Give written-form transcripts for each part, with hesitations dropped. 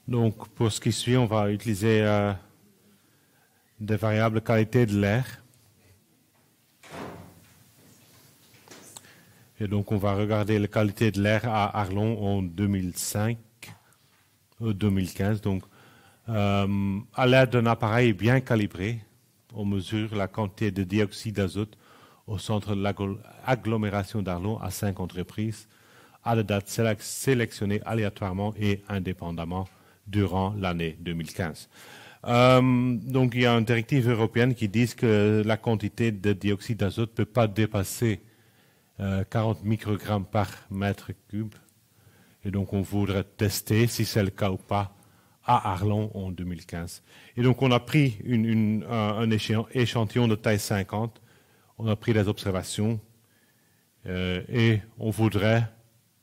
Donc, pour ce qui suit, on va utiliser des variables qualité de l'air. Et donc, on va regarder la qualité de l'air à Arlon en 2005, 2015. Donc, à l'aide d'un appareil bien calibré, on mesure la quantité de dioxyde d'azote au centre de l'agglomération d'Arlon à 50 reprises, à des dates sélectionnées aléatoirement et indépendamment durant l'année 2015. Donc, il y a une directive européenne qui dit que la quantité de dioxyde d'azote ne peut pas dépasser 40 microgrammes par mètre cube. Et donc, on voudrait tester si c'est le cas ou pas à Arlon en 2015. Et donc, on a pris un échantillon de taille 50, on a pris des observations et on voudrait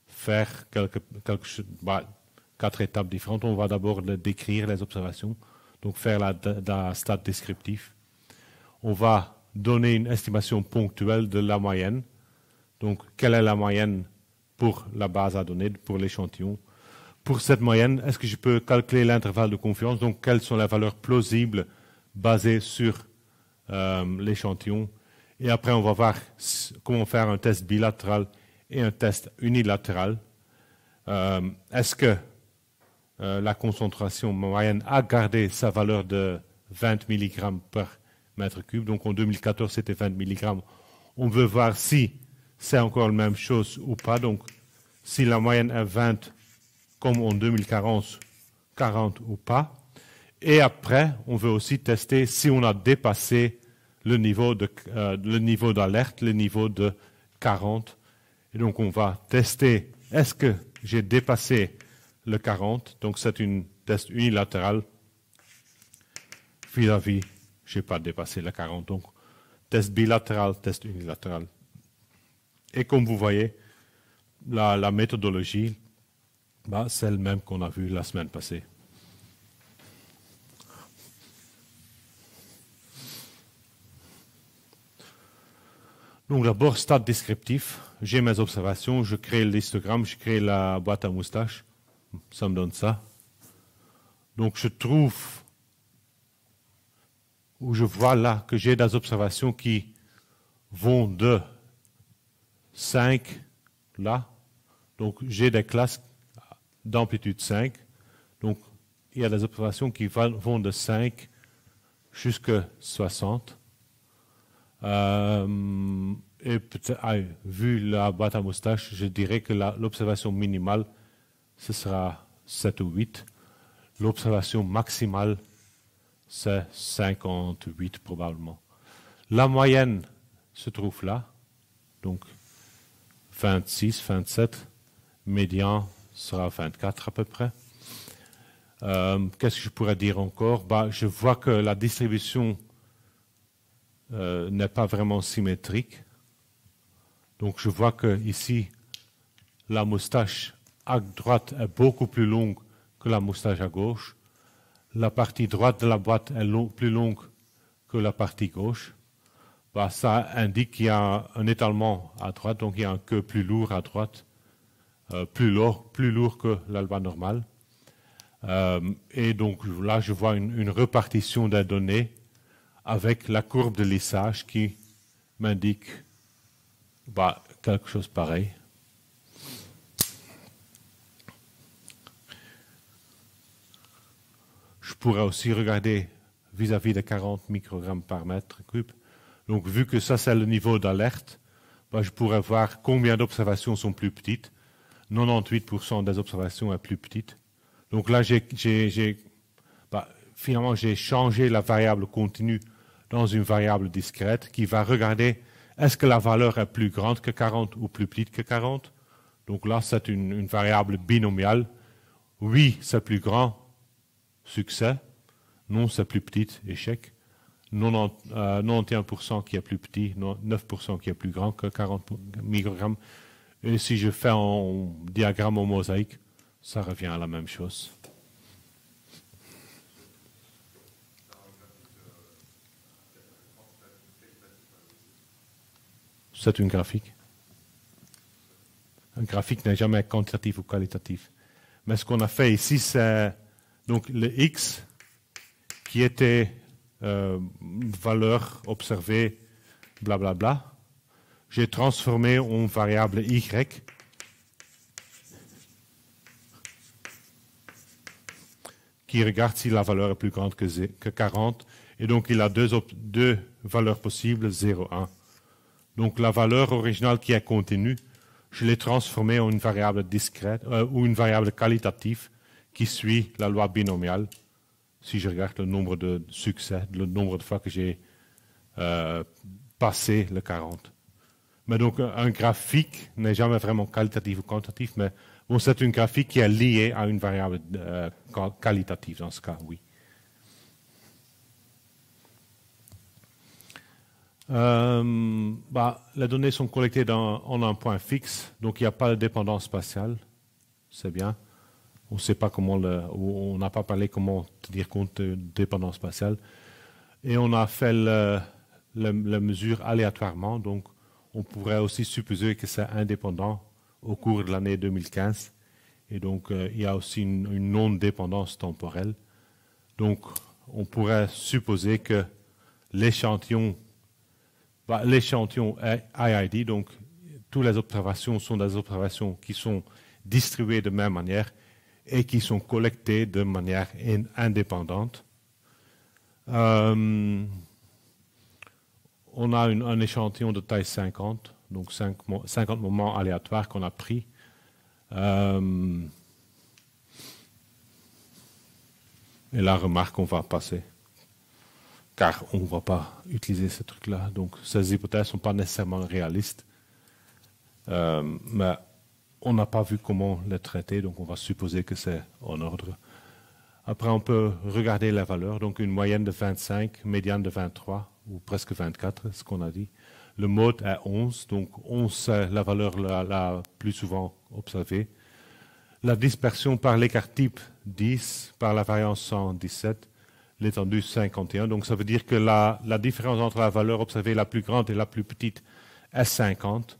faire quatre étapes différentes. On va d'abord décrire les observations, donc faire la stat descriptif. On va donner une estimation ponctuelle de la moyenne. Donc, quelle est la moyenne pour la base à données, pour l'échantillon? Pour cette moyenne, est-ce que je peux calculer l'intervalle de confiance? Donc, quelles sont les valeurs plausibles basées sur l'échantillon? Et après, on va voir comment faire un test bilatéral et un test unilatéral. Est-ce que la concentration moyenne a gardé sa valeur de 20 mg par mètre cube? Donc, en 2014, c'était 20 mg. On veut voir si c'est encore la même chose ou pas. Donc, si la moyenne est 20, comme en 2040, 40 ou pas. Et après, on veut aussi tester si on a dépassé le niveau d'alerte, le niveau de 40. Et donc, on va tester, est-ce que j'ai dépassé le 40? Donc, c'est un test unilatéral. Vis-à-vis, je n'ai pas dépassé le 40. Donc, test bilatéral, test unilatéral. Et comme vous voyez, la méthodologie, c'est le même qu'on a vu la semaine passée. Donc d'abord, stade descriptif. J'ai mes observations, je crée le histogramme, je crée la boîte à moustaches. Ça me donne ça. Donc je trouve, ou je vois là que j'ai des observations qui vont de 5 là. Donc j'ai des classes d'amplitude 5. Donc il y a des observations qui vont de 5 jusqu'à 60. Et vu la boîte à moustache, je dirais que l'observation minimale, ce sera 7 ou 8. L'observation maximale, c'est 58 probablement. La moyenne se trouve là, donc 26, 27. Médian sera 24 à peu près. Qu'est-ce que je pourrais dire encore? Je vois que la distribution n'est pas vraiment symétrique. Donc je vois que ici, la moustache à droite est beaucoup plus longue que la moustache à gauche. La partie droite de la boîte est plus longue que la partie gauche. Ça indique qu'il y a un étalement à droite, donc il y a un queue plus lourd à droite, plus lourd que l'alba normale. Et donc là, je vois une répartition des données avec la courbe de lissage qui m'indique quelque chose pareil. Je pourrais aussi regarder vis-à-vis de 40 microgrammes par mètre cube. Donc, vu que ça, c'est le niveau d'alerte, je pourrais voir combien d'observations sont plus petites. 98% des observations sont plus petites. Donc là, finalement, j'ai changé la variable continue dans une variable discrète qui va regarder est-ce que la valeur est plus grande que 40 ou plus petite que 40. Donc là, c'est une variable binomiale. Oui, c'est plus grand, succès. Non, c'est plus petit, échec. 91% qui est plus petit, 9% qui est plus grand que 40 microgrammes. Et si je fais un diagramme en mosaïque, ça revient à la même chose. C'est une graphique. Un graphique n'est jamais quantitatif ou qualitatif. Mais ce qu'on a fait ici, c'est Donc le x, qui était valeur observée, blablabla, j'ai transformé en variable y, qui regarde si la valeur est plus grande que 40, et donc il a deux valeurs possibles, 0, 1. Donc la valeur originale qui est contenue, je l'ai transformée en une variable discrète, ou une variable qualitative qui suit la loi binomiale, si je regarde le nombre de succès, le nombre de fois que j'ai passé le 40. Mais donc un graphique n'est jamais vraiment qualitatif ou quantitatif, mais bon, c'est une graphique qui est liée à une variable qualitative dans ce cas, oui. Les données sont collectées en un point fixe, donc il n'y a pas de dépendance spatiale, c'est bien. On ne sait pas comment, on n'a pas parlé comment tenir compte de dépendance spatiale. Et on a fait la mesure aléatoirement, donc on pourrait aussi supposer que c'est indépendant au cours de l'année 2015. Et donc il y a aussi une non-dépendance temporelle. Donc on pourrait supposer que l'échantillon IID, donc toutes les observations sont des observations qui sont distribuées de même manière et qui sont collectées de manière indépendante. On a un échantillon de taille 50, donc 50 moments aléatoires qu'on a pris. Et la remarque, on va passer, car on ne va pas utiliser ce truc-là. Donc ces hypothèses ne sont pas nécessairement réalistes. Mais on n'a pas vu comment les traiter, donc on va supposer que c'est en ordre. Après, on peut regarder les valeurs, donc une moyenne de 25, médiane de 23, ou presque 24, ce qu'on a dit. Le mode est 11, donc 11 c'est la valeur la plus souvent observée. La dispersion par l'écart type 10, par la variance 117, l'étendue 51. Donc ça veut dire que la différence entre la valeur observée la plus grande et la plus petite est 50.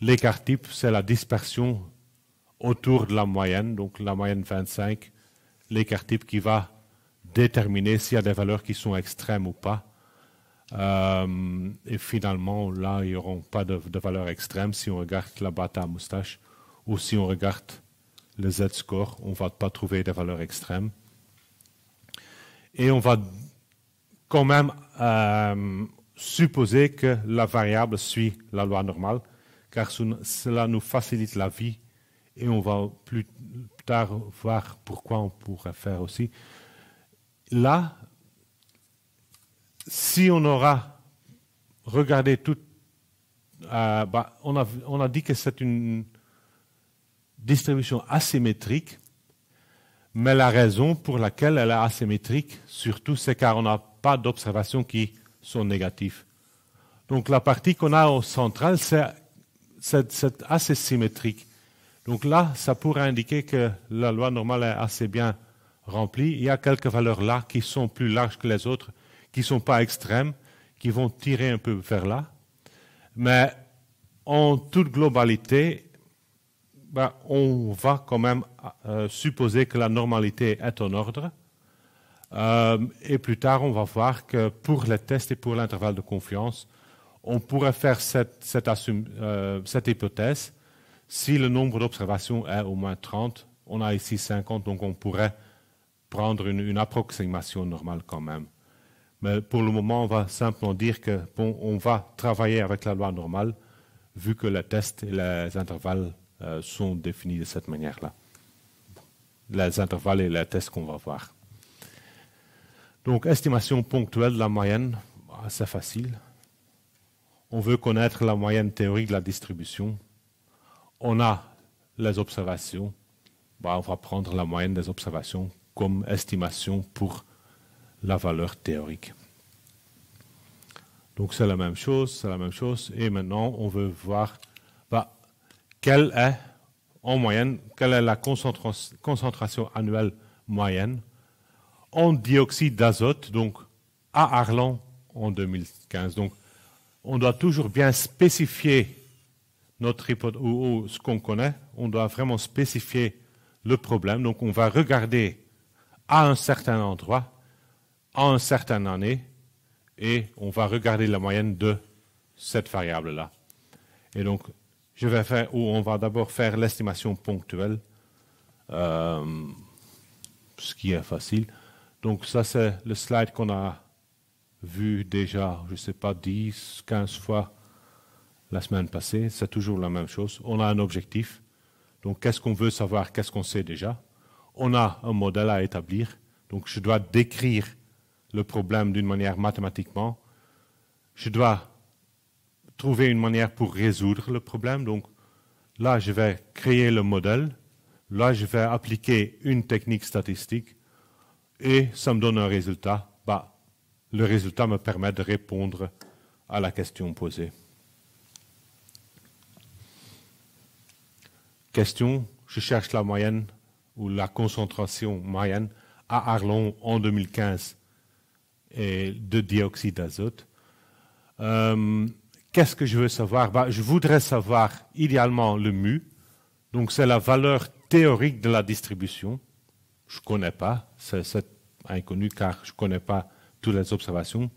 L'écart type, c'est la dispersion autour de la moyenne, donc la moyenne 25, l'écart type qui va déterminer s'il y a des valeurs qui sont extrêmes ou pas. Et finalement, là, il n'y aura pas de valeurs extrêmes. Si on regarde la boîte à moustache ou si on regarde le Z-score, on ne va pas trouver des valeurs extrêmes. Et on va quand même supposer que la variable suit la loi normale, car cela nous facilite la vie et on va plus tard voir pourquoi on pourrait faire aussi. Là, si on aura regardé tout, on a dit que c'est une distribution asymétrique, mais la raison pour laquelle elle est asymétrique, surtout, c'est car on n'a pas d'observations qui sont négatives. Donc la partie qu'on a au central, c'est assez symétrique. Donc là, ça pourrait indiquer que la loi normale est assez bien remplie. Il y a quelques valeurs là qui sont plus larges que les autres, qui ne sont pas extrêmes, qui vont tirer un peu vers là. Mais en toute globalité, on va quand même supposer que la normalité est en ordre. Et plus tard, on va voir que pour les tests et pour l'intervalle de confiance, on pourrait faire cette hypothèse. Si le nombre d'observations est au moins 30, on a ici 50, donc on pourrait prendre une approximation normale quand même. Mais pour le moment, on va simplement dire que on va travailler avec la loi normale, vu que les tests et les intervalles sont définis de cette manière-là. Les intervalles et les tests qu'on va voir. Donc, estimation ponctuelle de la moyenne, c'est facile. On veut connaître la moyenne théorique de la distribution. On a les observations. On va prendre la moyenne des observations comme estimation pour la valeur théorique. Donc c'est la même chose, Et maintenant, on veut voir quelle est, en moyenne, quelle est la concentration annuelle moyenne en dioxyde d'azote, donc à Arlon en 2015. Donc, on doit toujours bien spécifier notre hypothèse, ou ce qu'on connaît. On doit vraiment spécifier le problème. Donc, on va regarder à un certain endroit, à une certaine année, et on va regarder la moyenne de cette variable-là. Et donc, on va d'abord faire l'estimation ponctuelle, ce qui est facile. Donc ça, c'est le slide qu'on a vu déjà, je ne sais pas, 10, 15 fois la semaine passée. C'est toujours la même chose. On a un objectif. Donc, qu'est-ce qu'on veut savoir, qu'est-ce qu'on sait déjà? On a un modèle à établir. Donc, je dois décrire le problème d'une manière mathématiquement. Je dois trouver une manière pour résoudre le problème. Donc, là, je vais créer le modèle. Là, je vais appliquer une technique statistique et ça me donne un résultat. Le résultat me permet de répondre à la question posée. Question, je cherche la moyenne ou la concentration moyenne à Arlon en 2015 et de dioxyde d'azote. Qu'est-ce que je veux savoir? Je voudrais savoir idéalement le mu. Donc c'est la valeur théorique de la distribution. Je ne connais pas, c'est inconnu car je ne connais pas toutes les observations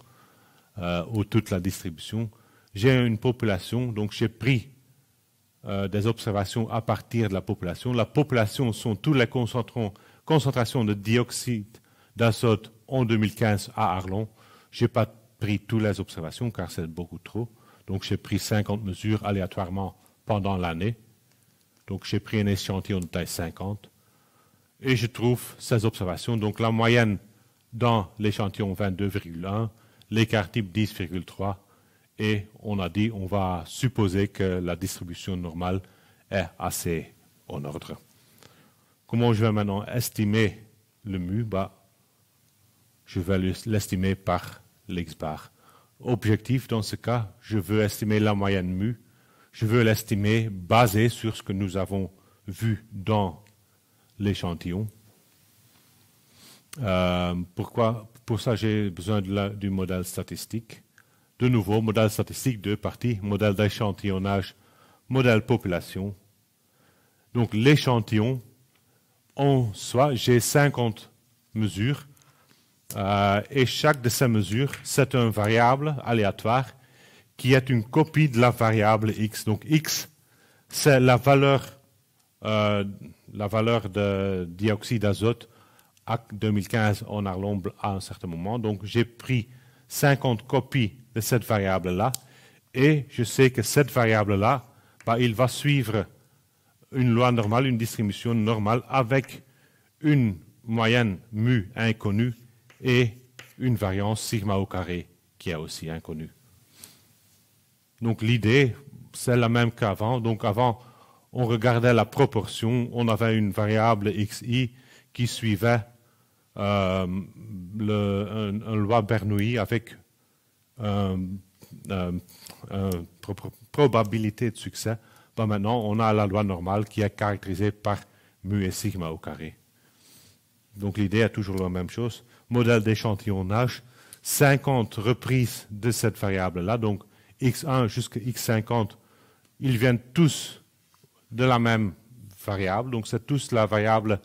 ou toute la distribution. J'ai une population, donc j'ai pris des observations à partir de la population. La population sont toutes les concentrations de dioxyde d'azote en 2015 à Arlon. Je n'ai pas pris toutes les observations car c'est beaucoup trop. Donc j'ai pris 50 mesures aléatoirement pendant l'année. Donc j'ai pris un échantillon de taille 50 et je trouve ces observations. Donc la moyenne dans l'échantillon 22,1, l'écart type 10,3 et on a dit on va supposer que la distribution normale est assez en ordre. Comment je vais maintenant estimer le mu? Je vais l'estimer par l'X-bar. Objectif dans ce cas, je veux estimer la moyenne mu. Je veux l'estimer basé sur ce que nous avons vu dans l'échantillon. Pour ça, j'ai besoin du modèle statistique. De nouveau, modèle statistique, 2 parties, modèle d'échantillonnage, modèle population. Donc l'échantillon, en soi, j'ai 50 mesures et chaque de ces mesures, c'est une variable aléatoire qui est une copie de la variable x. Donc x, c'est la valeur de dioxyde d'azote à 2015 en Arlon à un certain moment. Donc j'ai pris 50 copies de cette variable-là et je sais que cette variable-là, il va suivre une loi normale, une distribution normale avec une moyenne mu inconnue et une variance sigma au carré qui est aussi inconnue. Donc l'idée, c'est la même qu'avant. Donc avant, on regardait la proportion, on avait une variable xi qui suivait une loi Bernoulli avec probabilité de succès. Maintenant, on a la loi normale qui est caractérisée par mu et sigma au carré. Donc l'idée est toujours la même chose. Modèle d'échantillonnage, 50 reprises de cette variable-là. Donc x1 jusqu'à x50, ils viennent tous de la même variable. Donc c'est tous la variable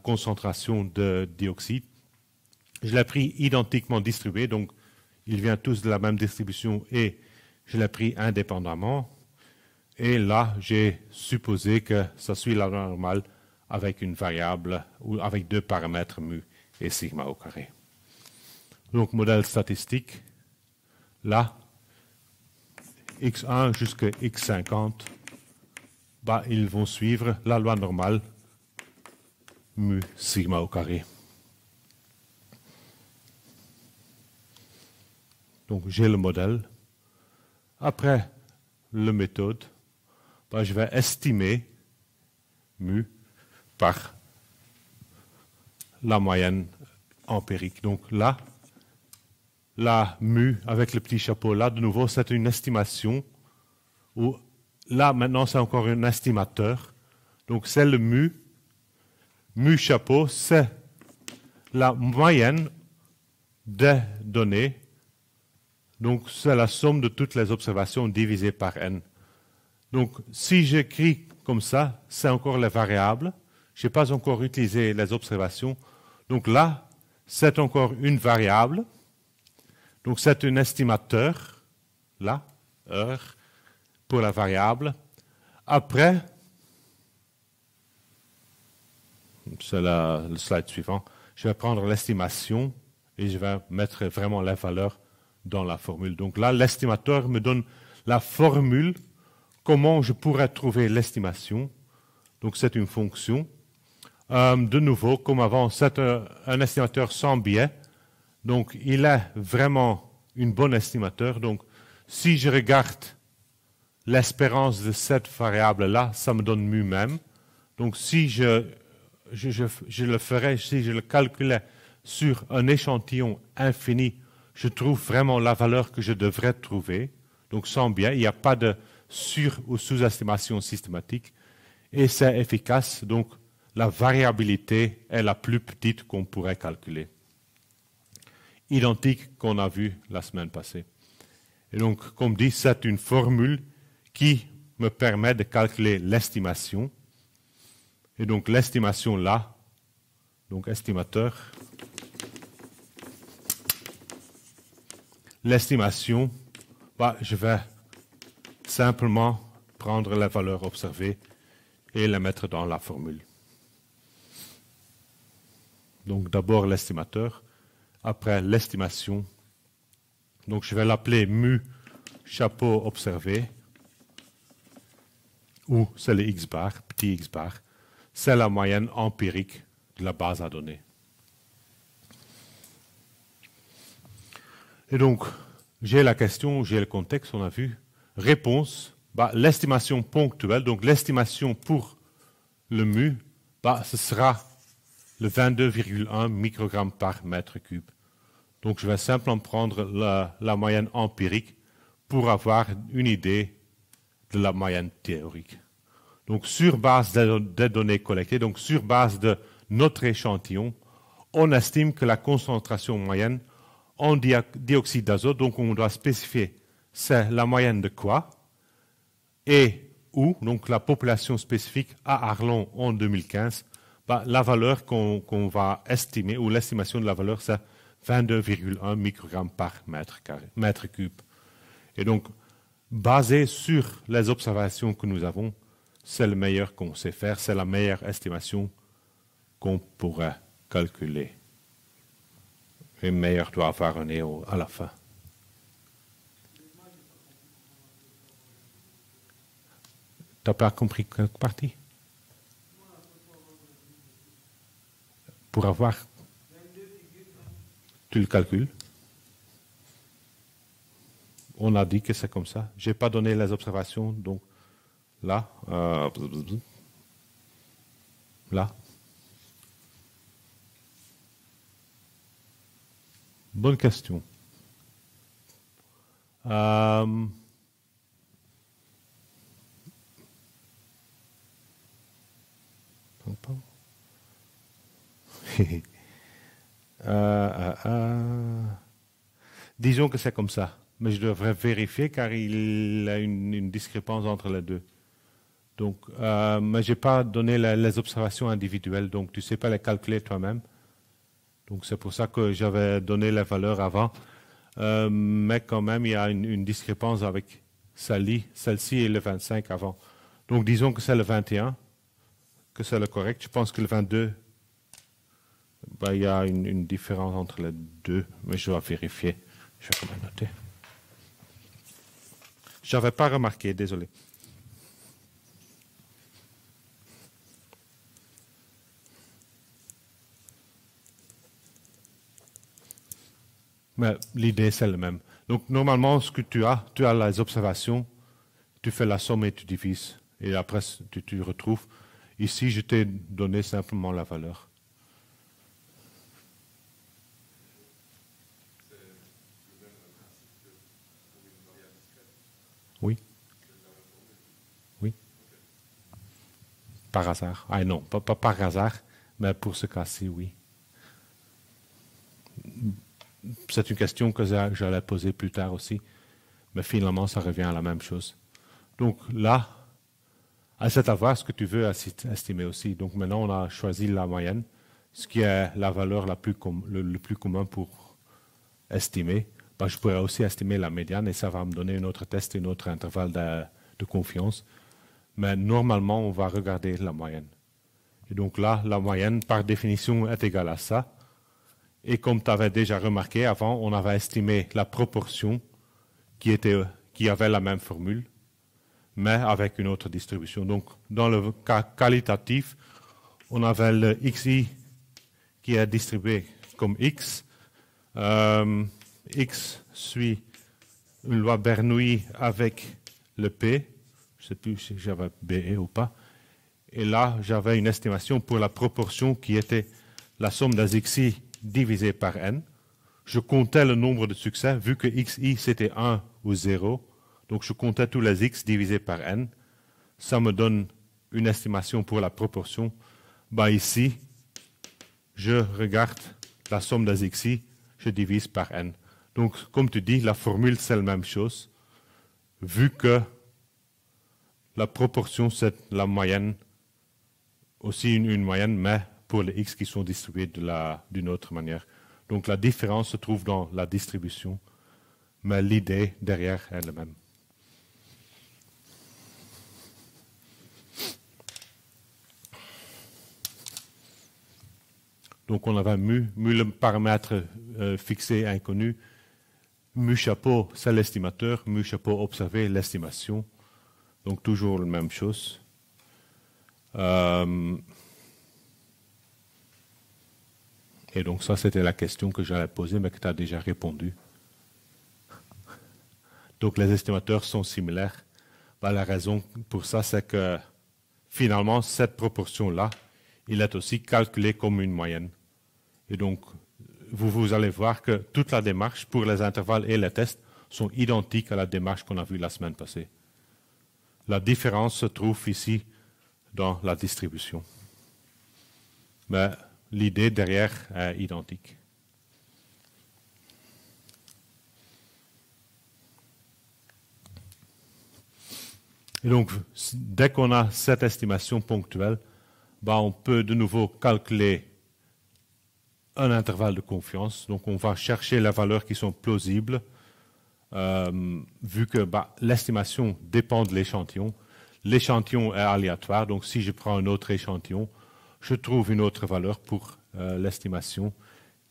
concentration de dioxyde. Je l'ai pris identiquement distribué, donc ils viennent tous de la même distribution et je l'ai pris indépendamment. Et là, j'ai supposé que ça suit la loi normale avec une variable ou avec 2 paramètres mu et sigma au carré. Donc, modèle statistique, là, x1 jusqu'à x50, ils vont suivre la loi normale mu sigma au carré. Donc, j'ai le modèle. Après la méthode, je vais estimer mu par la moyenne empirique. Donc là, la mu avec le petit chapeau là, de nouveau, c'est une estimation. Où, là, maintenant, c'est encore un estimateur. Donc c'est le mu. Mu chapeau, c'est la moyenne des données. Donc c'est la somme de toutes les observations divisées par n. Donc si j'écris comme ça, c'est encore les variables. Je n'ai pas encore utilisé les observations. Donc là, c'est encore une variable. Donc c'est un estimateur, là, heure, pour la variable. Après, c'est le slide suivant, je vais prendre l'estimation et je vais mettre vraiment la valeur dans la formule. Donc là, l'estimateur me donne la formule, comment je pourrais trouver l'estimation. Donc c'est une fonction. De nouveau, comme avant, c'est un estimateur sans biais. Donc il est vraiment une bonne estimateur. Donc si je regarde l'espérance de cette variable-là, ça me donne mu même. Donc si je le ferais, si je le calculais sur un échantillon infini, je trouve vraiment la valeur que je devrais trouver. Donc sans biais, il n'y a pas de sur- ou sous-estimation systématique. Et c'est efficace, donc la variabilité est la plus petite qu'on pourrait calculer. Identique qu'on a vu la semaine passée. Et donc, comme dit, c'est une formule qui me permet de calculer l'estimation. Et donc l'estimation là, donc estimateur, l'estimation, je vais simplement prendre la valeur observée et la mettre dans la formule. Donc d'abord l'estimateur, après l'estimation. Donc je vais l'appeler mu chapeau observé, ou c'est le x bar, petit x bar. C'est la moyenne empirique de la base à données. Et donc, j'ai la question, j'ai le contexte, on a vu. Réponse, l'estimation ponctuelle, donc l'estimation pour le mu, ce sera le 22,1 microgrammes par mètre cube. Donc, je vais simplement prendre la moyenne empirique pour avoir une idée de la moyenne théorique. Donc, sur base des données collectées, donc sur base de notre échantillon, on estime que la concentration moyenne en dioxyde d'azote, donc on doit spécifier, c'est la moyenne de quoi et où, donc la population spécifique à Arlon en 2015, la valeur qu'on va estimer, ou l'estimation de la valeur, c'est 22,1 microgrammes par mètre cube. Et donc, basé sur les observations que nous avons, c'est le meilleur qu'on sait faire, c'est la meilleure estimation qu'on pourrait calculer. Et meilleur doit avoir un E à la fin. Tu n'as pas compris quelle partie? Pour avoir... Tu le calcules. On a dit que c'est comme ça. Je n'ai pas donné les observations, donc là, là. Bonne question. Disons que c'est comme ça, mais je devrais vérifier car il y a une discrépance entre les deux. Donc, mais je n'ai pas donné les observations individuelles, donc tu ne sais pas les calculer toi-même. Donc c'est pour ça que j'avais donné les valeurs avant. Mais quand même, il y a une discrépance avec celle-ci et le 25 avant. Donc disons que c'est le 21, que c'est le correct. Je pense que le 22, il y a une différence entre les deux, mais je dois vérifier. Je vais quand même noter. Je n'avais pas remarqué, désolé. Mais l'idée, c'est la même. Donc, normalement, ce que tu as les observations, tu fais la somme et tu divises. Et après, tu retrouves. Ici, je t'ai donné simplement la valeur. Oui. Oui. Par hasard. Ah non, pas par hasard, mais pour ce cas-ci, oui. C'est une question que j'allais poser plus tard aussi, mais finalement, ça revient à la même chose. Donc là, c'est à voir ce que tu veux estimer aussi. Donc maintenant, on a choisi la moyenne. ce qui est la valeur le plus commun pour estimer. Ben, je pourrais aussi estimer la médiane et ça va me donner un autre test, un autre intervalle de confiance. Mais normalement, on va regarder la moyenne. Et donc là, la moyenne, par définition, est égale à ça. Et comme tu avais déjà remarqué avant, on avait estimé la proportion qui avait la même formule, mais avec une autre distribution. Donc, dans le cas qualitatif, on avait le xi qui est distribué comme x. X suit une loi Bernoulli avec le P. Je ne sais plus si j'avais BE ou pas. Et là, j'avais une estimation pour la proportion qui était la somme des xi divisé par n. Je comptais le nombre de succès, vu que xi c'était 1 ou 0. Donc je comptais tous les x divisé par n. Ça me donne une estimation pour la proportion. Bah ici, je regarde la somme des xi, je divise par n. Donc, comme tu dis, la formule, c'est la même chose, vu que la proportion, c'est la moyenne, aussi une moyenne, mais pour les x qui sont distribués d'une autre manière. Donc, la différence se trouve dans la distribution, mais l'idée derrière est la même. Donc, on avait mu le paramètre fixé inconnu. Mu chapeau, c'est l'estimateur. Mu chapeau observé, l'estimation. Donc, toujours la même chose. Et donc, ça, c'était la question que j'allais poser, mais que tu as déjà répondu. Donc, les estimateurs sont similaires. Ben, la raison pour ça, c'est que finalement, cette proportion-là, il est aussi calculée comme une moyenne. Et donc, vous allez voir que toute la démarche pour les intervalles et les tests sont identiques à la démarche qu'on a vue la semaine passée. La différence se trouve ici dans la distribution. Mais l'idée derrière est identique. Et donc, dès qu'on a cette estimation ponctuelle, ben on peut de nouveau calculer un intervalle de confiance. Donc, on va chercher les valeurs qui sont plausibles, vu que l'estimation dépend de l'échantillon. L'échantillon est aléatoire, donc si je prends un autre échantillon, je trouve une autre valeur pour l'estimation.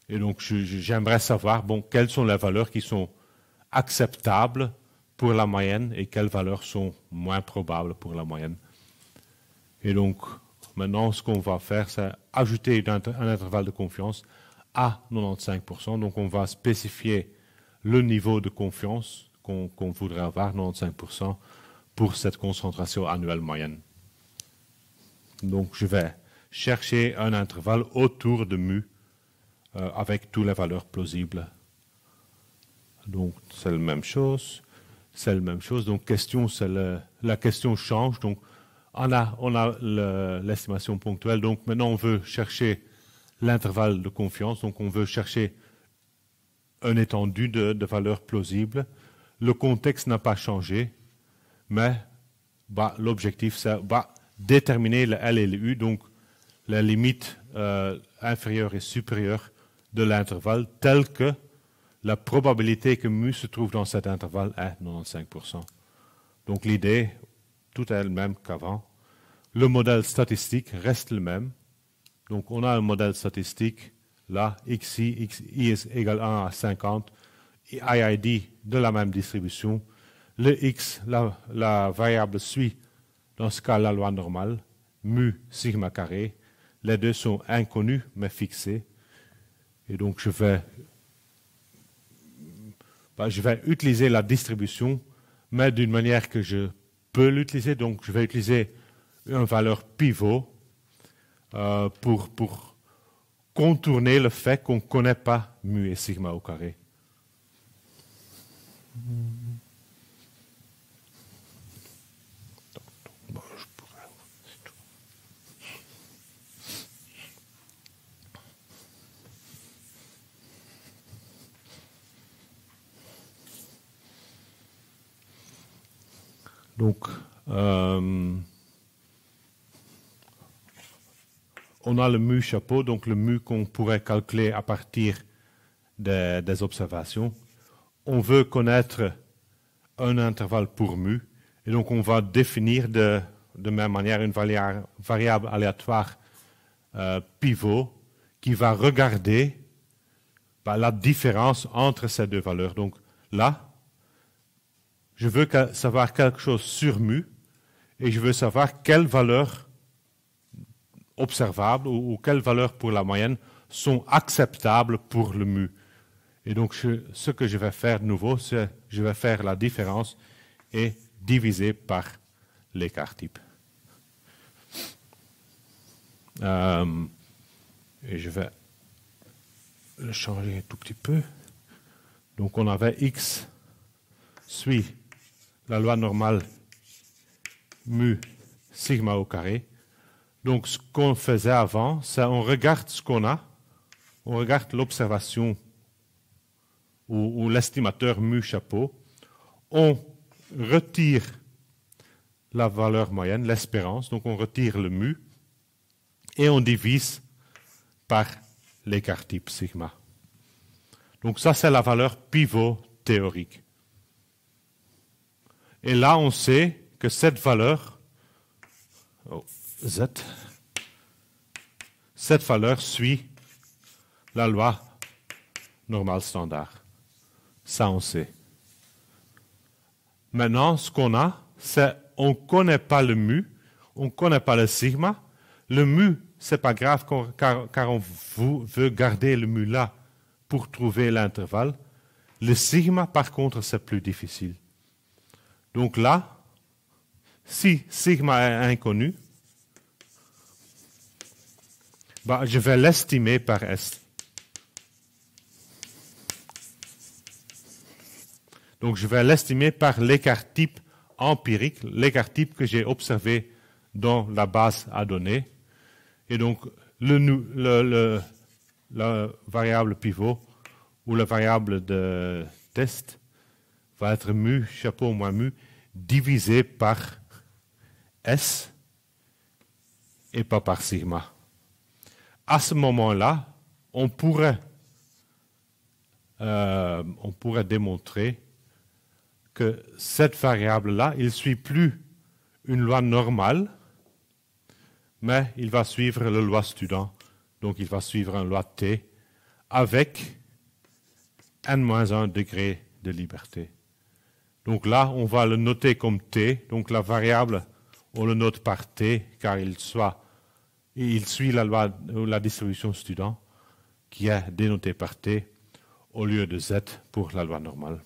Et donc, j'aimerais savoir quelles sont les valeurs qui sont acceptables pour la moyenne et quelles valeurs sont moins probables pour la moyenne. Et donc, maintenant, ce qu'on va faire, c'est ajouter un intervalle de confiance à 95%. Donc, on va spécifier le niveau de confiance qu'on voudrait avoir, 95%, pour cette concentration annuelle moyenne. Donc, je vais chercher un intervalle autour de mu avec toutes les valeurs plausibles. Donc, c'est la même chose. C'est la même chose. Donc, la question change. Donc, on a l'estimation ponctuelle. Donc, maintenant, on veut chercher l'intervalle de confiance. Donc, on veut chercher un étendue de valeurs plausibles. Le contexte n'a pas changé, mais l'objectif, c'est déterminer le L et le U, donc la limite inférieure et supérieure de l'intervalle, telle que la probabilité que mu se trouve dans cet intervalle est 95%. Donc l'idée, tout est le même qu'avant. Le modèle statistique reste le même. Donc on a un modèle statistique, là, xi est égal à 1 à 50, IID de la même distribution. Le x, la variable suit, dans ce cas, la loi normale, mu sigma carré. Les deux sont inconnus, mais fixés. Et donc je vais utiliser la distribution, mais d'une manière que je peux l'utiliser. Donc, je vais utiliser une valeur pivot pour contourner le fait qu'on ne connaît pas mu et sigma au carré. Donc, on a le mu chapeau, donc le mu qu'on pourrait calculer à partir des observations. On veut connaître un intervalle pour mu, et donc on va définir de même manière une variable aléatoire pivot qui va regarder la différence entre ces deux valeurs. Donc là, je veux savoir quelque chose sur mu, et je veux savoir quelles valeurs observables ou quelles valeurs pour la moyenne sont acceptables pour le mu. Et donc, ce que je vais faire de nouveau, c'est je vais faire la différence et diviser par l'écart type. Et je vais le changer un tout petit peu. Donc, on avait x suit la loi normale mu sigma au carré. Donc, ce qu'on faisait avant, c'est on regarde ce qu'on a, on regarde l'observation ou l'estimateur mu chapeau, on retire la valeur moyenne, l'espérance, donc on retire le mu, et on divise par l'écart type sigma. Donc ça, c'est la valeur pivot théorique. Et là, on sait que cette valeur, z, cette valeur suit la loi normale standard. Ça, on sait. Maintenant, ce qu'on a, c'est on ne connaît pas le mu, on ne connaît pas le sigma. Le mu, ce n'est pas grave car on veut garder le mu là pour trouver l'intervalle. Le sigma, par contre, c'est plus difficile. Donc là, si sigma est inconnu, je vais l'estimer par S. Donc, je vais l'estimer par l'écart type empirique, l'écart type que j'ai observé dans la base à données. Et donc, la variable pivot ou la variable de test va être mu, chapeau moins mu, divisé par S et pas par sigma. À ce moment-là, on pourrait démontrer que cette variable-là, il ne suit plus une loi normale, mais il va suivre la loi student. Donc, il va suivre une loi T avec n-1 degré de liberté. Donc là, on va le noter comme T. Donc, la variable, on le note par T, car il suit la loi ou la distribution student, qui est dénotée par T, au lieu de Z pour la loi normale.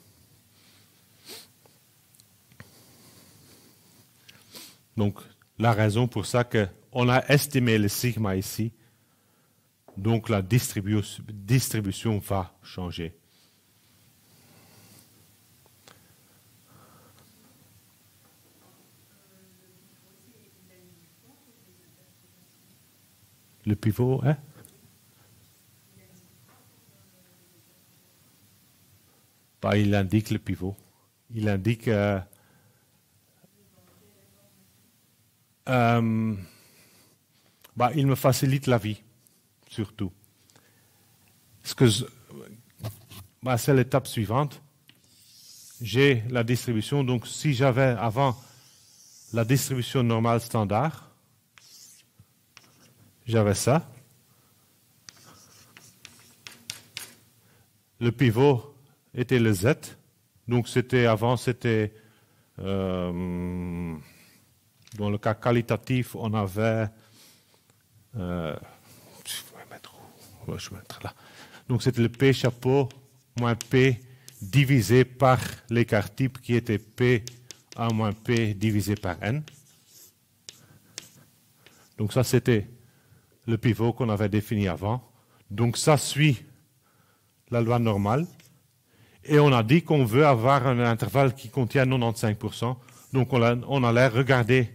Donc, la raison pour ça qu'on a estimé le sigma ici, donc la distribution va changer. Le pivot, hein? Il indique le pivot. Il indique... il me facilite la vie, surtout. C'est l'étape suivante. J'ai la distribution. Donc, si j'avais avant la distribution normale standard, j'avais ça. Le pivot était le Z. Donc, avant, c'était... dans le cas qualitatif, on avait... je vais mettre là. Donc, c'était le P chapeau moins P divisé par l'écart type qui était P A moins P divisé par N. Donc, ça, c'était le pivot qu'on avait défini avant. Donc, ça suit la loi normale. Et on a dit qu'on veut avoir un intervalle qui contient 95%. Donc, on allait regarder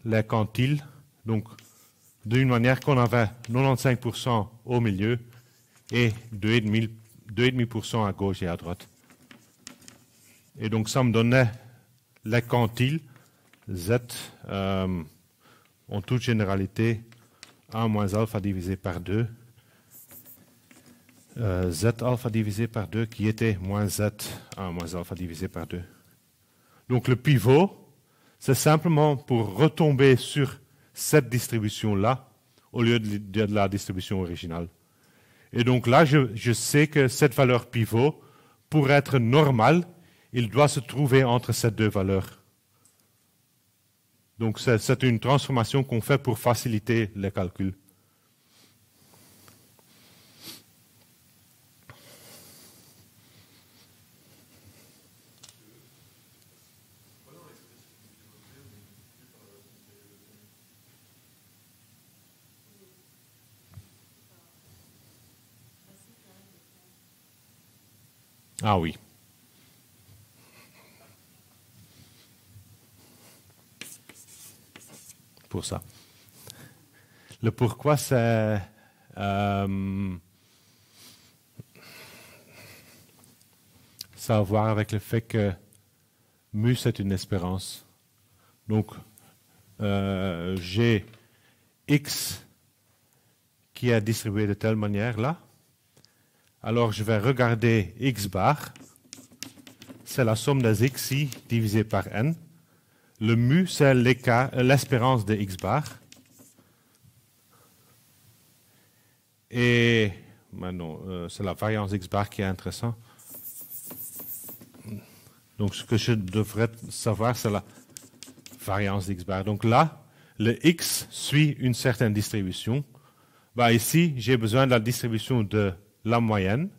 les quantiles. Donc, d'une manière qu'on avait 95% au milieu et 2,5% à gauche et à droite. Et donc, ça me donnait les quantiles Z en toute généralité 1 moins alpha divisé par 2, z alpha divisé par 2 qui était moins z 1 moins alpha divisé par 2. Donc le pivot, c'est simplement pour retomber sur cette distribution-là au lieu de la distribution originale. Et donc là, je sais que cette valeur pivot, pour être normale, il doit se trouver entre ces deux valeurs. Donc c'est une transformation qu'on fait pour faciliter les calculs. Ah oui. Pour ça. Le pourquoi, c'est ça a à voir avec le fait que mu, c'est une espérance. Donc, j'ai x qui est distribué de telle manière là. Alors, je vais regarder x bar. C'est la somme des xi divisé par n. Le mu, c'est l'espérance de x bar. Et maintenant, c'est la variance x bar qui est intéressant. Donc, ce que je devrais savoir, c'est la variance d'x bar. Donc là, le x suit une certaine distribution. Bah, ici, j'ai besoin de la distribution de la moyenne.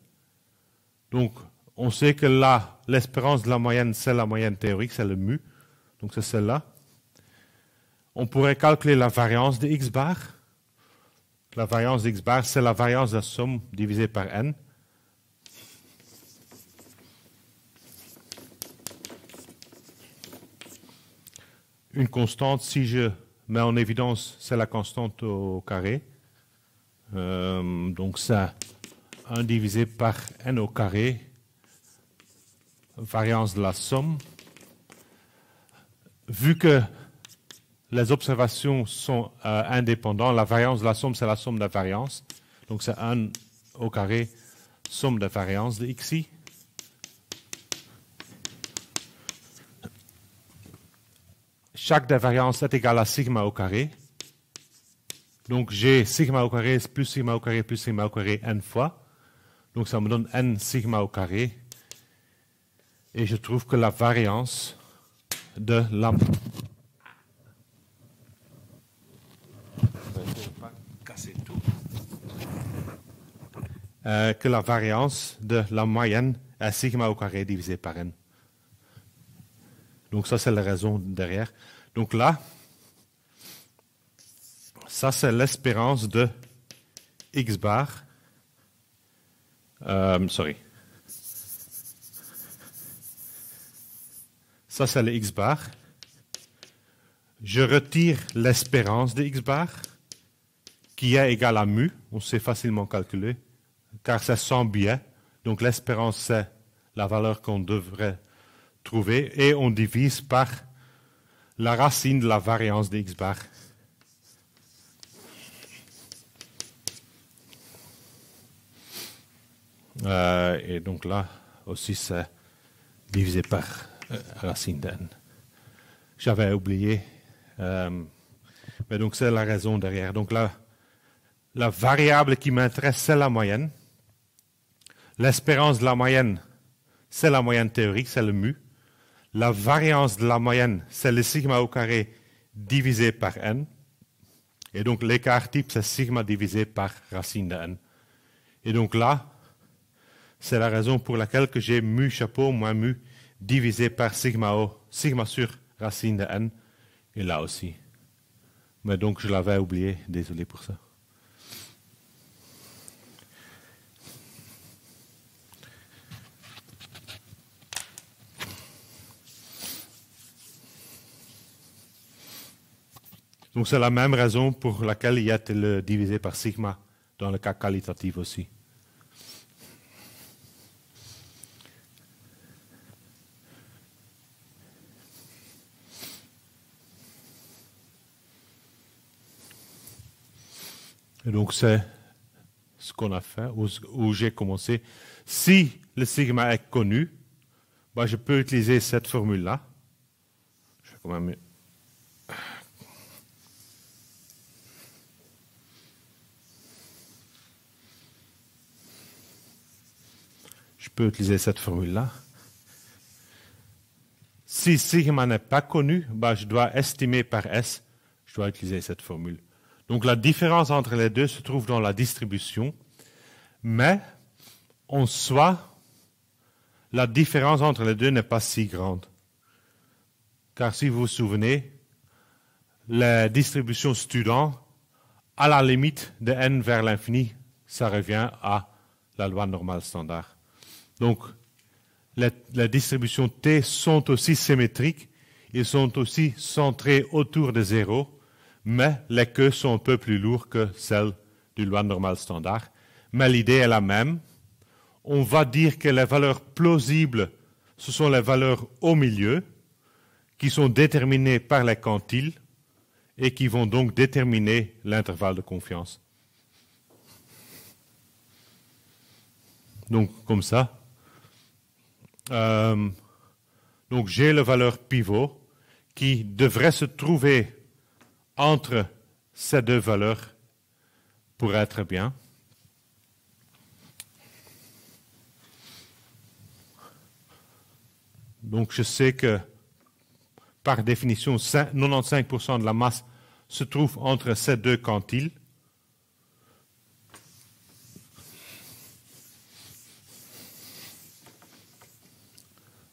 Donc, on sait que là, l'espérance de la moyenne, c'est la moyenne théorique, c'est le mu. Donc, c'est celle-là. On pourrait calculer la variance de x bar. La variance d'x bar, c'est la variance de la somme divisée par n. Une constante, si je mets en évidence, c'est la constante au carré. Donc, c'est 1 divisé par n au carré, variance de la somme. Vu que les observations sont indépendantes, la variance de la somme, c'est la somme de la variance. Donc, c'est 1 au carré, somme de variance de xi. Chaque des variances est égale à sigma au carré. Donc, j'ai sigma au carré plus sigma au carré plus sigma au carré n fois. Donc, ça me donne n sigma au carré. Et je trouve que la variance de la... que la variance de la moyenne est sigma au carré divisé par n. Donc, ça, c'est la raison derrière. Donc là, ça, c'est l'espérance de x bar. Ça, c'est le x bar. Je retire l'espérance de x bar, qui est égale à mu. On sait facilement calculer, car c'est sans biais. Donc, l'espérance, c'est la valeur qu'on devrait trouver. Et on divise par la racine de la variance de x bar. Et donc là, aussi, c'est divisé par racine de n. J'avais oublié. Mais donc, c'est la raison derrière. Donc là, la variable qui m'intéresse, c'est la moyenne. L'espérance de la moyenne, c'est la moyenne théorique, c'est le mu. La variance de la moyenne, c'est le sigma au carré divisé par n. Et donc, l'écart type, c'est sigma divisé par racine de n. Et donc là, c'est la raison pour laquelle que j'ai mu chapeau moins mu divisé par sigma sur racine de n. Et là aussi. Mais donc, je l'avais oublié. Désolé pour ça. Donc, c'est la même raison pour laquelle il y a le divisé par sigma dans le cas qualitatif aussi. Et donc, c'est ce qu'on a fait, où j'ai commencé. Si le sigma est connu, bah, je peux utiliser cette formule-là. Je vais quand même... Je peux utiliser cette formule-là. Si sigma n'est pas connu, bah, je dois estimer par S, je dois utiliser cette formule. Donc la différence entre les deux se trouve dans la distribution, mais en soi, la différence entre les deux n'est pas si grande. Car si vous vous souvenez, la distribution student, à la limite de n vers l'infini, ça revient à la loi normale standard. Donc, les distributions T sont aussi symétriques, ils sont aussi centrés autour de 0, mais les queues sont un peu plus lourdes que celles du loi normale standard. Mais l'idée est la même. On va dire que les valeurs plausibles, ce sont les valeurs au milieu, qui sont déterminées par les quantiles et qui vont donc déterminer l'intervalle de confiance. Donc, comme ça. Donc, j'ai la valeur pivot qui devrait se trouver entre ces deux valeurs pour être bien. Donc, je sais que, par définition, 95% de la masse se trouve entre ces deux quantiles.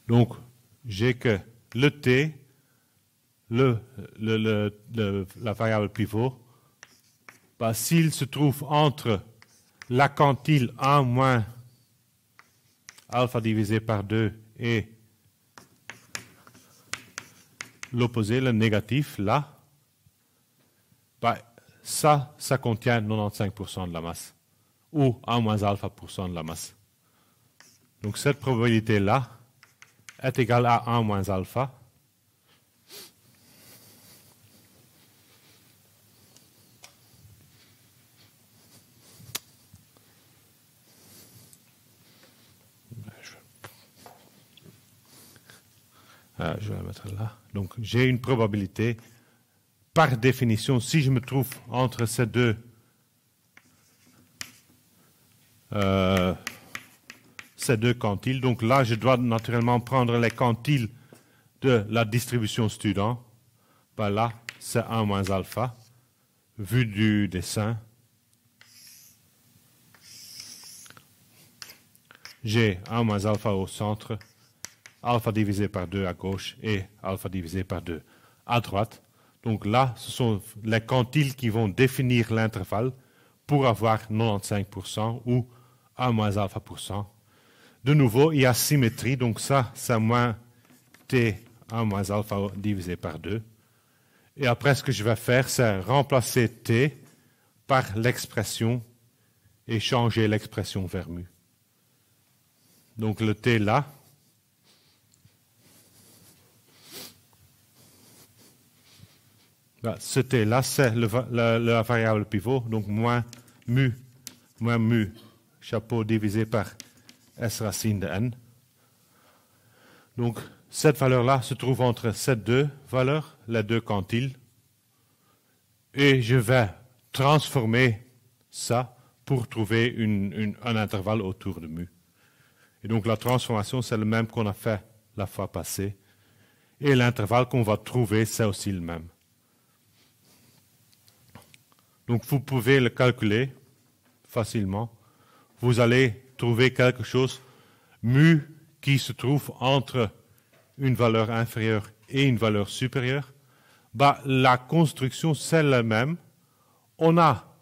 Donc, j'ai que le T, la variable pivot, bah, s'il se trouve entre la quantile 1 moins alpha divisé par 2 et l'opposé, le négatif, là, bah, ça contient 95% de la masse, ou 1 moins alpha % de la masse. Donc cette probabilité-là est égale à 1 moins alpha. Je vais la mettre là. Donc j'ai une probabilité, par définition, si je me trouve entre ces deux quantiles. Donc là, je dois naturellement prendre les quantiles de la distribution student. Ben là, c'est 1 moins alpha, vu du dessin. J'ai 1 moins alpha au centre, alpha divisé par 2 à gauche et alpha divisé par 2 à droite. Donc là, ce sont les quantiles qui vont définir l'intervalle pour avoir 95% ou 1 moins alpha %. De nouveau, il y a symétrie, donc ça, c'est moins t 1 moins alpha divisé par 2. Et après, ce que je vais faire, c'est remplacer t par l'expression et changer l'expression vers mu. Donc le t là, ce t là, c'est la variable pivot, donc moins mu chapeau divisé par S racine de n. Donc, cette valeur-là se trouve entre ces deux valeurs, les deux quantiles, et je vais transformer ça pour trouver un intervalle autour de mu. Et donc, la transformation, c'est le même qu'on a fait la fois passée, et l'intervalle qu'on va trouver, c'est aussi le même. Donc, vous pouvez le calculer facilement. Vous allez trouver quelque chose, mu, qui se trouve entre une valeur inférieure et une valeur supérieure. Bah, la construction, c'est la même. On a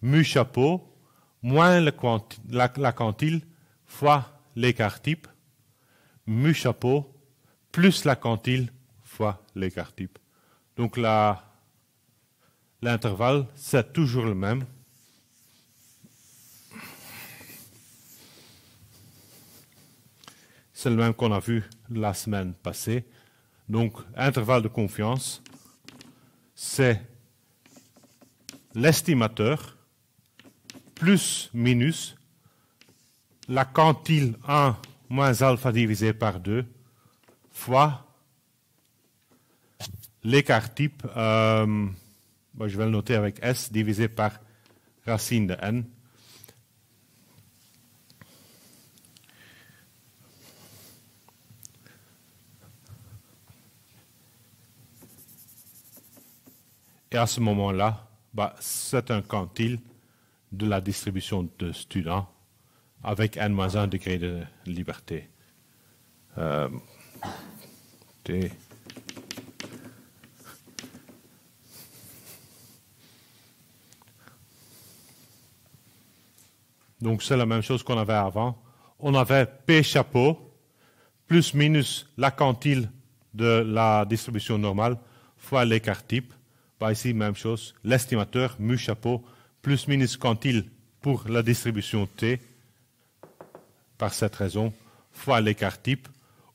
mu chapeau moins la quantile fois l'écart type, mu chapeau plus la quantile fois l'écart type. Donc l'intervalle, c'est toujours le même. C'est le même qu'on a vu la semaine passée. Donc, intervalle de confiance, c'est l'estimateur plus minus la quantile 1 moins alpha divisé par 2 fois l'écart type, je vais le noter avec S, divisé par racine de n. Et à ce moment-là, c'est un quantile de la distribution de students avec n-1 degré de liberté. T. Donc c'est la même chose qu'on avait avant. On avait P chapeau plus minus la quantile de la distribution normale fois l'écart type. Ici, même chose. L'estimateur, mu chapeau, plus minus quantile pour la distribution T, par cette raison, fois l'écart type.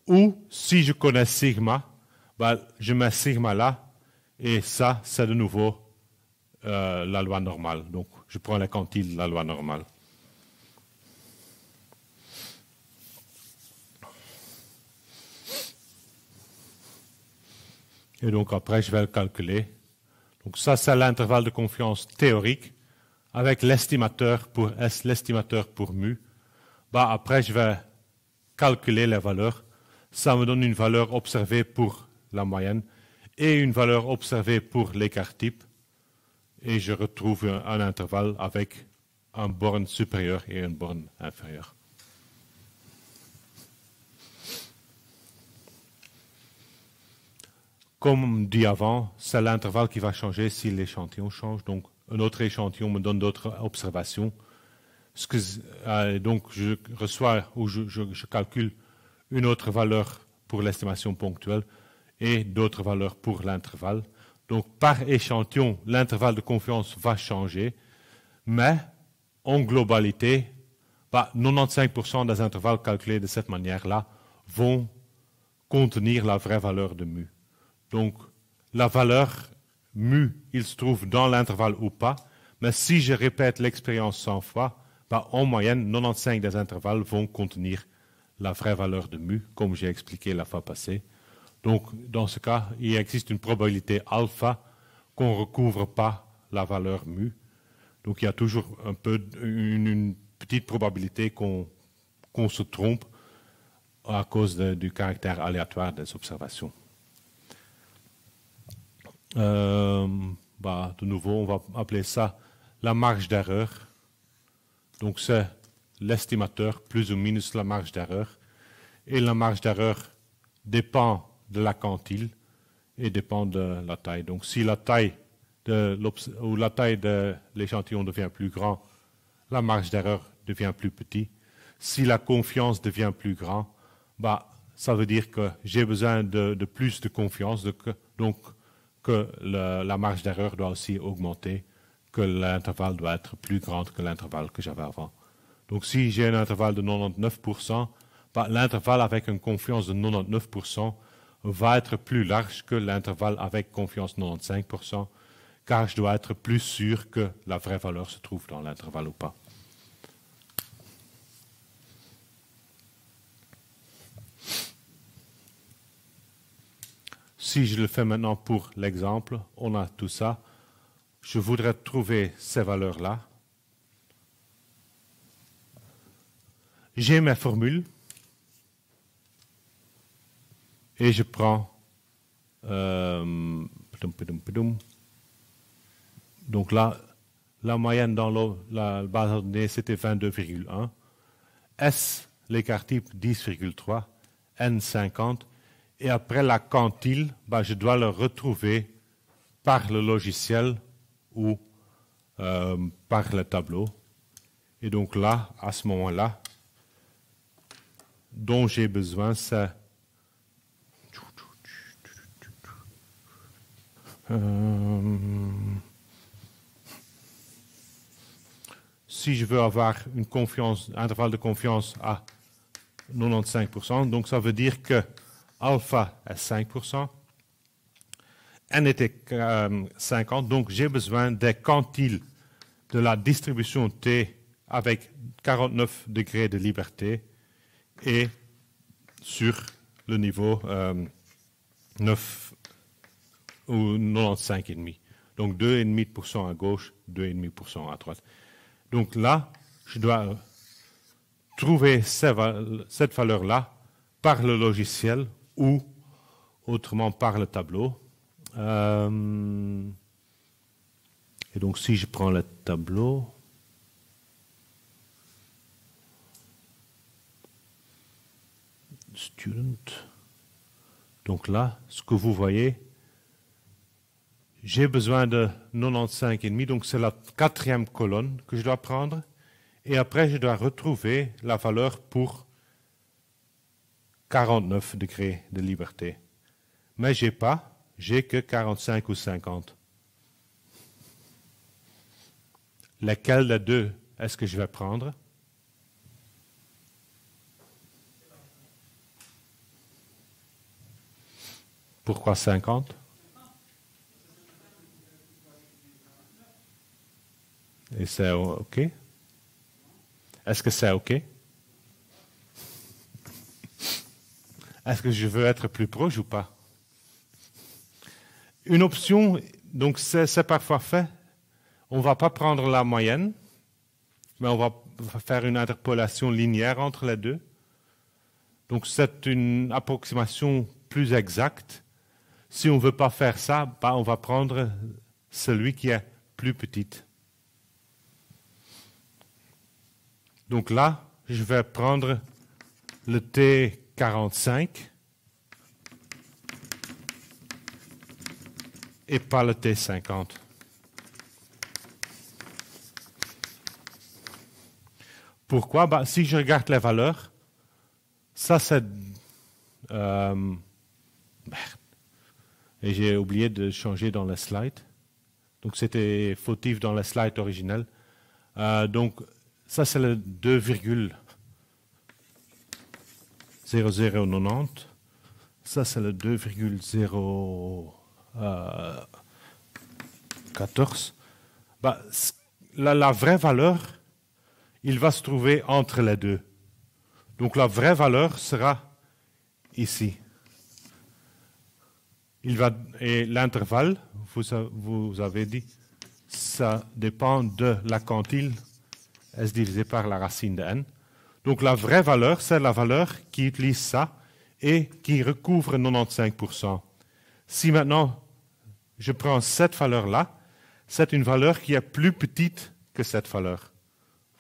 Ou, si je connais sigma, je mets sigma là, et ça, c'est de nouveau la loi normale. Donc, je prends la quantile de la loi normale. Et donc, après, je vais le calculer. Donc ça, c'est l'intervalle de confiance théorique avec l'estimateur pour S, l'estimateur pour mu. Après, je vais calculer les valeurs. Ça me donne une valeur observée pour la moyenne et une valeur observée pour l'écart type. Et je retrouve un intervalle avec une borne supérieure et une borne inférieure. Comme dit avant, c'est l'intervalle qui va changer si l'échantillon change. Donc, un autre échantillon me donne d'autres observations. Donc, je reçois ou je calcule une autre valeur pour l'estimation ponctuelle et d'autres valeurs pour l'intervalle. Donc, par échantillon, l'intervalle de confiance va changer, mais en globalité, 95% des intervalles calculés de cette manière-là vont contenir la vraie valeur de mu. Donc, la valeur mu, il se trouve dans l'intervalle ou pas, mais si je répète l'expérience 100 fois, en moyenne, 95 des intervalles vont contenir la vraie valeur de mu, comme j'ai expliqué la fois passée. Donc, dans ce cas, il existe une probabilité alpha qu'on ne recouvre pas la valeur mu. Donc, il y a toujours une petite probabilité qu'on se trompe à cause du caractère aléatoire des observations. De nouveau, on va appeler ça la marge d'erreur. Donc, c'est l'estimateur plus ou minus la marge d'erreur. Et la marge d'erreur dépend de la quantile et dépend de la taille. Donc, si la taille de l'échantillon devient plus grand, la marge d'erreur devient plus petite. Si la confiance devient plus grande, ça veut dire que j'ai besoin de plus de confiance, donc que la marge d'erreur doit aussi augmenter, que l'intervalle doit être plus grand que l'intervalle que j'avais avant. Donc si j'ai un intervalle de 99%, l'intervalle avec une confiance de 99% va être plus large que l'intervalle avec confiance 95%, car je dois être plus sûr que la vraie valeur se trouve dans l'intervalle ou pas. Si je le fais maintenant pour l'exemple, on a tout ça. Je voudrais trouver ces valeurs-là. J'ai mes formules. Et je prends... donc là, la moyenne dans la base de données, c'était 22,1. S, l'écart type, 10,3. N, 50. Et après la quantile, je dois le retrouver par le logiciel ou par le tableau. Et donc là, à ce moment-là, dont j'ai besoin, c'est... si je veux avoir une confiance, un intervalle de confiance à 95%, donc ça veut dire que alpha est 5%, n était 50, donc j'ai besoin des quantiles de la distribution T avec 49 degrés de liberté et sur le niveau 9 ou 95,5. Donc 2,5% à gauche, 2,5% à droite. Donc là, je dois trouver cette valeur-là par le logiciel ou autrement par le tableau. Et donc si je prends le tableau, student, donc là, ce que vous voyez, j'ai besoin de 95,5, donc c'est la 4e colonne que je dois prendre. Et après, je dois retrouver la valeur pour 49 degrés de liberté. Mais j'ai que 45 ou 50. Lequel des deux est-ce que je vais prendre? Pourquoi 50? Et c'est OK? Est-ce que c'est OK? Est-ce que je veux être plus proche ou pas? Une option, donc c'est parfois fait. On ne va pas prendre la moyenne, mais on va faire une interpolation linéaire entre les deux. Donc c'est une approximation plus exacte. Si on ne veut pas faire ça, bah, on va prendre celui qui est plus petit. Donc là, je vais prendre le T45 et pas le T50. Pourquoi? Bah, si je regarde les valeurs, ça c'est... merde. Et j'ai oublié de changer dans la slide. Donc c'était fautif dans la slide originelle. Donc ça c'est le 2,0090. Ça c'est le 2,014. Bah, la vraie valeur, il va se trouver entre les deux. Donc la vraie valeur sera ici. Et l'intervalle, vous avez dit, ça dépend de la quantile S divisé par la racine de n. Donc la vraie valeur, c'est la valeur qui utilise ça et qui recouvre 95%. Si maintenant je prends cette valeur-là, c'est une valeur qui est plus petite que cette valeur.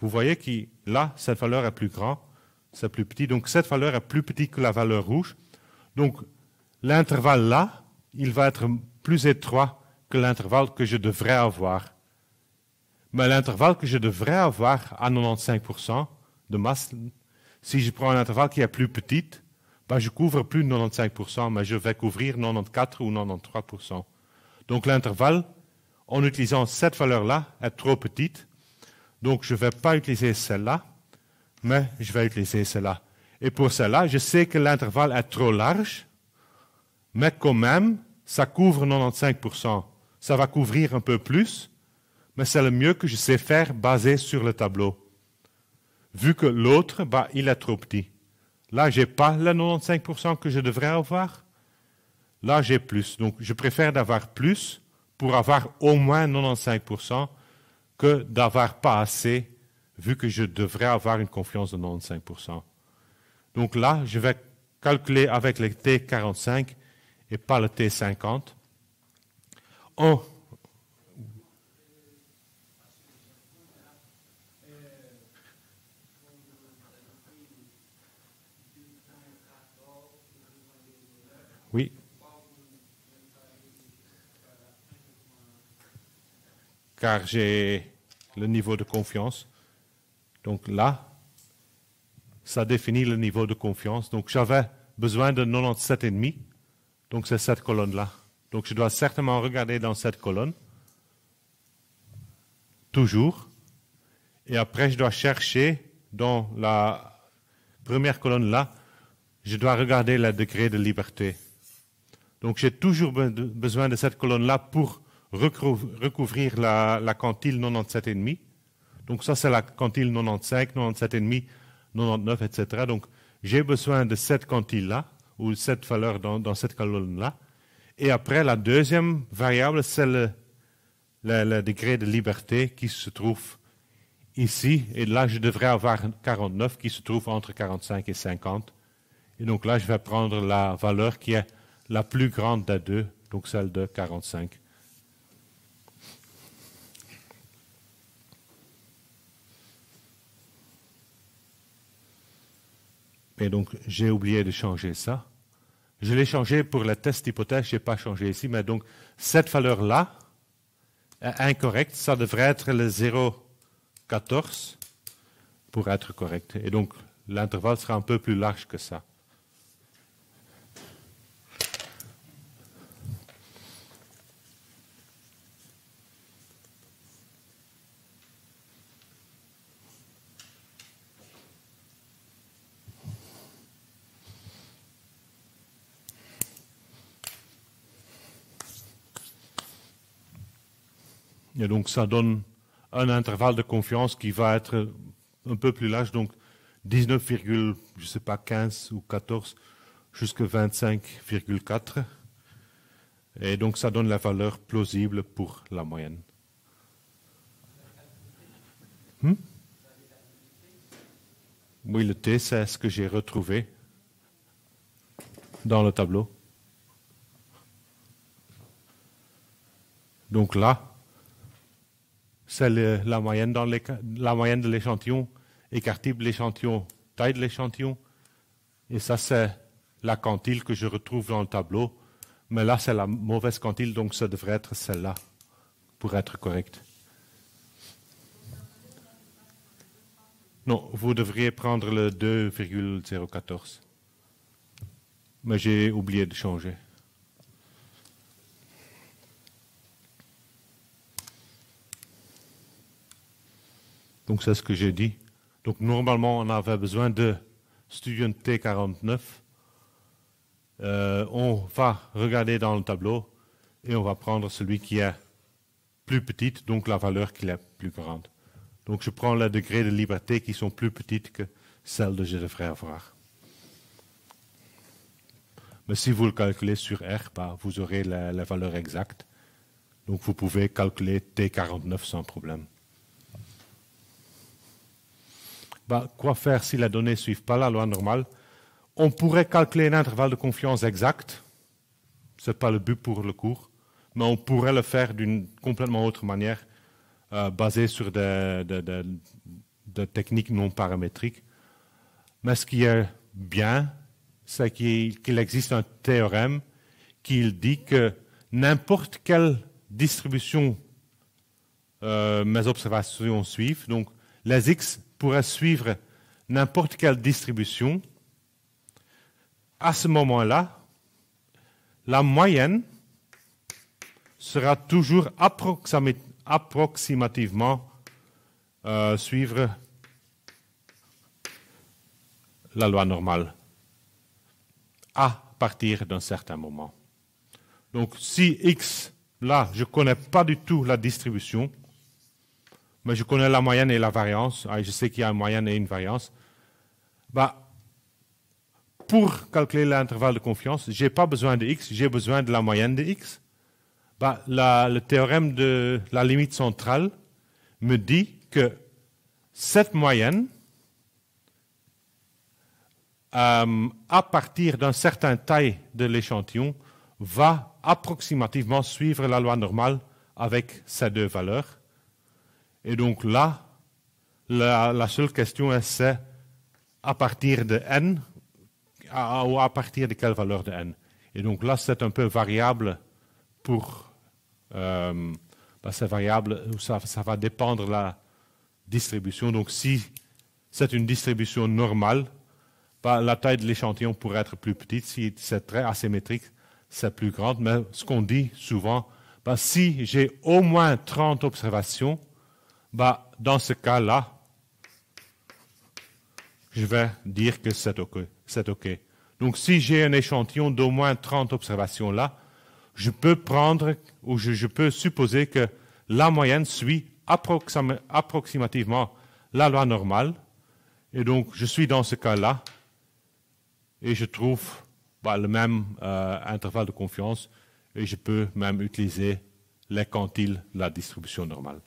Vous voyez que là, cette valeur est plus grande, c'est plus petit. Donc cette valeur est plus petite que la valeur rouge. Donc l'intervalle là, il va être plus étroit que l'intervalle que je devrais avoir. Mais l'intervalle que je devrais avoir à 95% de masse, si je prends un intervalle qui est plus petit, ben je couvre plus de 95%, mais je vais couvrir 94 ou 93%. Donc l'intervalle, en utilisant cette valeur-là, est trop petite. Donc je ne vais pas utiliser celle-là, mais je vais utiliser celle-là. Et pour celle-là, je sais que l'intervalle est trop large, mais quand même, ça couvre 95%. Ça va couvrir un peu plus, mais c'est le mieux que je sais faire basé sur le tableau. Vu que l'autre, bah, il est trop petit. Là, je n'ai pas le 95% que je devrais avoir. Là, j'ai plus. Donc, je préfère d'avoir plus pour avoir au moins 95% que d'avoir pas assez, vu que je devrais avoir une confiance de 95%. Donc là, je vais calculer avec le T45 et pas le T50. Oui. Car j'ai le niveau de confiance. Donc là, ça définit le niveau de confiance. Donc j'avais besoin de 97,5. Donc c'est cette colonne-là. Donc je dois certainement regarder dans cette colonne. Toujours. Et après, je dois chercher dans la première colonne là, je dois regarder le degré de liberté. Donc j'ai toujours besoin de cette colonne-là pour recouvrir la quantile 97,5. Donc ça, c'est la quantile 95, 97,5, 99, etc. Donc j'ai besoin de cette quantile-là, ou cette valeur dans cette colonne-là. Et après, la deuxième variable, c'est le degré de liberté qui se trouve ici. Et là, je devrais avoir 49 qui se trouve entre 45 et 50. Et donc là, je vais prendre la valeur qui est la plus grande des deux, donc celle de 45. Et donc, j'ai oublié de changer ça. Je l'ai changé pour le test hypothèse, je n'ai pas changé ici, mais donc cette valeur-là est incorrecte. Ça devrait être le 0,14 pour être correct. Et donc, l'intervalle sera un peu plus large que ça. Et donc, ça donne un intervalle de confiance qui va être un peu plus large, donc 19, je sais pas, 15 ou 14 jusqu'à 25,4. Et donc, ça donne la valeur plausible pour la moyenne. Oui, le T, c'est ce que j'ai retrouvé dans le tableau. Donc là, c'est la moyenne de l'échantillon, écart type de l'échantillon, taille de l'échantillon. Et ça, c'est la quantile que je retrouve dans le tableau. Mais là, c'est la mauvaise quantile, donc ça devrait être celle-là pour être correct. Non, vous devriez prendre le 2,014. Mais j'ai oublié de changer. Donc, c'est ce que j'ai dit. Donc, normalement, on avait besoin de Student T49. On va regarder dans le tableau et on va prendre celui qui est plus petit, donc la valeur qui est plus grande. Donc, je prends les degrés de liberté qui sont plus petites que celles que je devrais avoir. Mais si vous le calculez sur R, bah, vous aurez la valeur exacte. Donc, vous pouvez calculer T49 sans problème. Bah, quoi faire si les données ne suivent pas la loi normale? On pourrait calculer un intervalle de confiance exact. Ce n'est pas le but pour le cours. Mais on pourrait le faire d'une complètement autre manière, basée sur des techniques non paramétriques. Mais ce qui est bien, c'est qu'il existe un théorème qui dit que n'importe quelle distribution mes observations suivent, donc les X pourraient suivre n'importe quelle distribution, à ce moment-là, la moyenne sera toujours approximativement suivre la loi normale à partir d'un certain moment. Donc, si X, là, je ne connais pas du tout la distribution, mais je connais la moyenne et la variance, je sais qu'il y a une moyenne et une variance, bah, pour calculer l'intervalle de confiance, je n'ai pas besoin de X, j'ai besoin de la moyenne de X. Bah, le théorème de la limite centrale me dit que cette moyenne, à partir d'une certaine taille de l'échantillon, va approximativement suivre la loi normale avec ces deux valeurs. Et donc là, la seule question est à partir de n, ou à partir de quelle valeur de n. Et donc là, c'est un peu variable pour... c'est variable, ça va dépendre de la distribution. Donc si c'est une distribution normale, la taille de l'échantillon pourrait être plus petite. Si c'est très asymétrique, c'est plus grande. Mais ce qu'on dit souvent, si j'ai au moins 30 observations, dans ce cas-là, je vais dire que c'est OK. Donc, si j'ai un échantillon d'au moins 30 observations là, je peux prendre ou je peux supposer que la moyenne suit approximativement la loi normale. Et donc, je suis dans ce cas-là et je trouve le même intervalle de confiance et je peux même utiliser les quantiles de la distribution normale.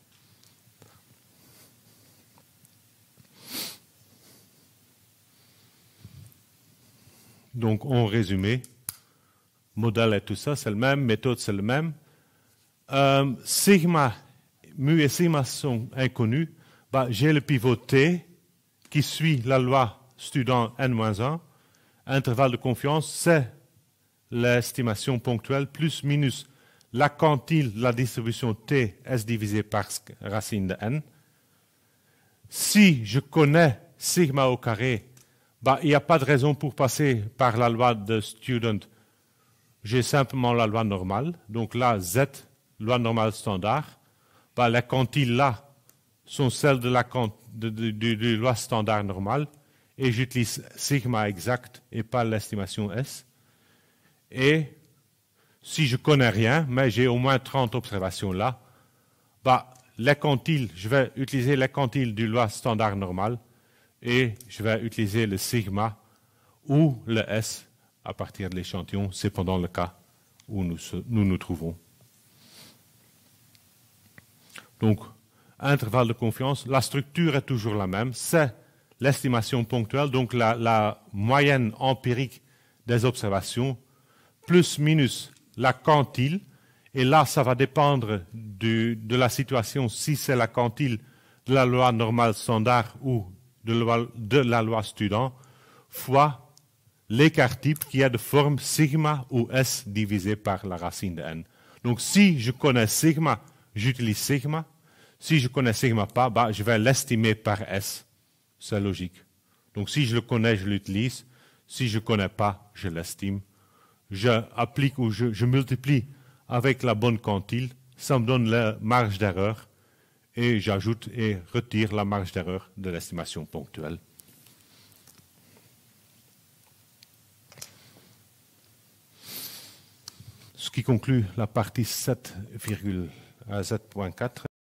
Donc, en résumé, modèle et tout ça, c'est le même, méthode, c'est le même. Sigma, mu et sigma sont inconnus. J'ai le pivot T qui suit la loi student N-1. Intervalle de confiance, c'est l'estimation ponctuelle plus minus la quantile de la distribution T S divisé par racine de N. Si je connais sigma au carré, il n'y a pas de raison pour passer par la loi de student. J'ai simplement la loi normale. Donc là, Z, loi normale standard. Les quantiles là sont celles de la loi standard normale. Et j'utilise sigma exact et pas l'estimation S. Et si je ne connais rien, mais j'ai au moins 30 observations là, les quantiles, je vais utiliser les quantiles du loi standard normale et je vais utiliser le sigma ou le S à partir de l'échantillon, c'est pendant le cas où nous trouvons. Donc, intervalle de confiance, la structure est toujours la même, c'est l'estimation ponctuelle, donc la moyenne empirique des observations, plus minus la quantile, et là, ça va dépendre de la situation, si c'est la quantile de la loi normale standard ou de la loi student, fois l'écart type qui est de forme sigma ou S divisé par la racine de N. Donc, si je connais sigma, j'utilise sigma. Si je connais sigma pas, je vais l'estimer par S. C'est logique. Donc, si je le connais, je l'utilise. Si je ne connais pas, je l'estime. Je applique ou je multiplie avec la bonne quantile. Ça me donne la marge d'erreur. Et j'ajoute et retire la marge d'erreur de l'estimation ponctuelle. Ce qui conclut la partie 7,Z.4.